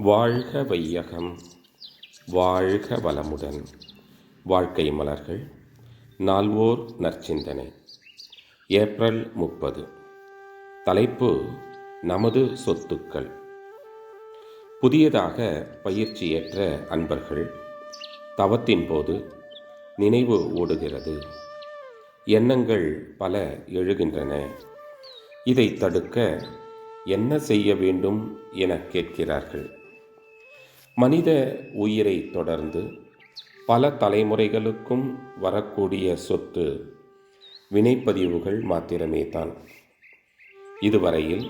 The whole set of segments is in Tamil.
வாழ்க வையகம், வாழ்க வளமுடன். வாழ்க்கை மலர்கள். நால்வோர் நற்சிந்தனை. ஏப்ரல் 30. தலைப்பு: நமது சொத்துக்கள். புதியதாக பயிற்சி ஏற்ற அன்பர்கள் தவத்தின் போது நினைவு ஓடுகிறது. எண்ணங்கள் பல எழுகின்றன. இதை தடுக்க என்ன செய்ய வேண்டும் என கேட்கிறார்கள். மனித உயிரை தொடர்ந்து பல தலைமுறைகளுக்கும் வரக்கூடிய சொத்து வினைப்பதிவுகள் மாத்திரமே தான். இதுவரையில்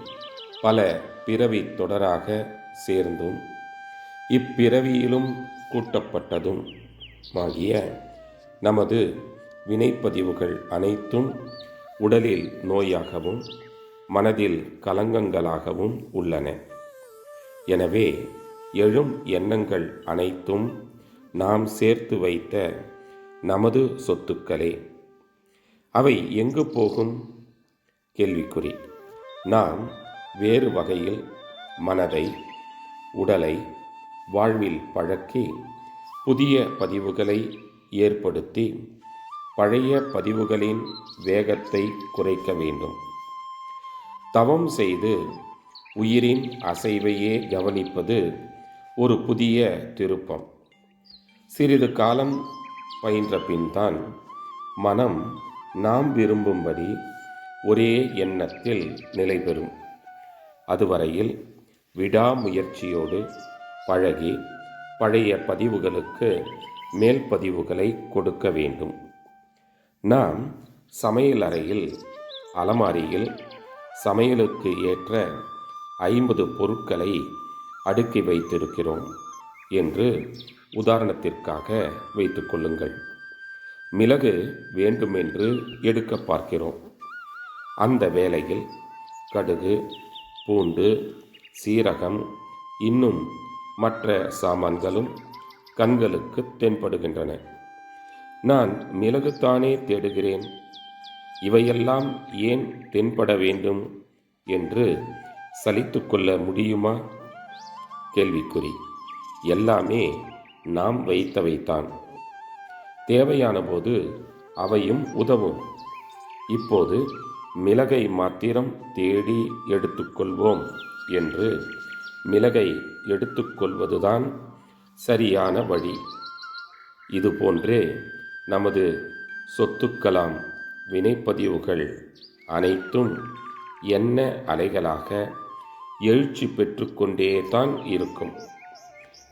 பல பிறவி தொடராக சேர்ந்தும் இப்பிறவியிலும் கூட்டப்பட்டதும் ஆகிய நமது வினைப்பதிவுகள் அனைத்தும் உடலில் நோயாகவும் மனதில் கலங்கங்களாகவும் உள்ளன. எனவே எழும் எண்ணங்கள் அனைத்தும் நாம் சேர்த்து வைத்த நமது சொத்துக்களே. அவை எங்கு போகும்? கேள்விக்குறி. நாம் வேறு வகையில் மனதை, உடலை வாழ்வில் பழக்கி புதிய பதிவுகளை ஏற்படுத்தி பழைய பதிவுகளின் வேகத்தை குறைக்க வேண்டும். தவம் செய்து உயிரின் அசைவையே கவனிப்பது ஒரு புதிய திருப்பம். சிறிது காலம் பயின்ற பின்தான் மனம் நாம் விரும்பும்படி ஒரே எண்ணத்தில் நிலை பெறும். அதுவரையில் விடாமுயற்சியோடு பழகி பழைய பதிவுகளுக்கு மேல் பதிவுகளை கொடுக்க வேண்டும். நாம் சமையல் அறையில் அலமாரியில் சமையலுக்கு ஏற்ற 50 பொருட்களை அடுக்கி வைத்திருக்கிறோம் என்று உதாரணத்திற்காக வைத்துக்கொள்ளுங்கள். மிளகு வேண்டுமென்று எடுக்க பார்க்கிறோம். அந்த வேளையில் கடுகு, பூண்டு, சீரகம், இன்னும் மற்ற சாமான்களும் கண்களுக்கு தென்படுகின்றன. நான் மிளகுத்தானே தேடுகிறேன், இவையெல்லாம் ஏன் தென்பட வேண்டும் என்று சலித்து கொள்ள முடியுமா? கேள்விக்குறி. எல்லாமே நாம் வைத்தவைத்தான். தேவையான போது அவையும் உதவும். இப்போது மிளகை மாத்திரம் தேடி எடுத்துக்கொள்வோம் என்று மிளகை எடுத்துக்கொள்வதுதான் சரியான வழி. இதுபோன்றே நமது சொத்துக்களாம் வினைப்பதிவுகள் அனைத்தும் எண்ண அலைகளாக எழுச்சி பெற்று கொண்டே தான் இருக்கும்.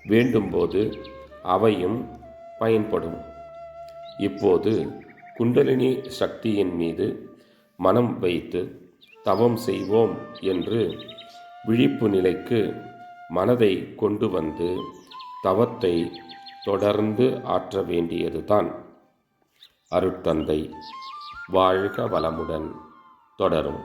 வேண்டும்போது அவையும் பயன்படும். இப்போது குண்டலினி சக்தியின் மீது மனம் வைத்து தவம் செய்வோம் என்று விழிப்பு நிலைக்கு மனதை கொண்டு வந்து தவத்தை தொடர்ந்து ஆற்ற வேண்டியதுதான். அருட்தந்தை. வாழ்க வளமுடன். தொடரும்.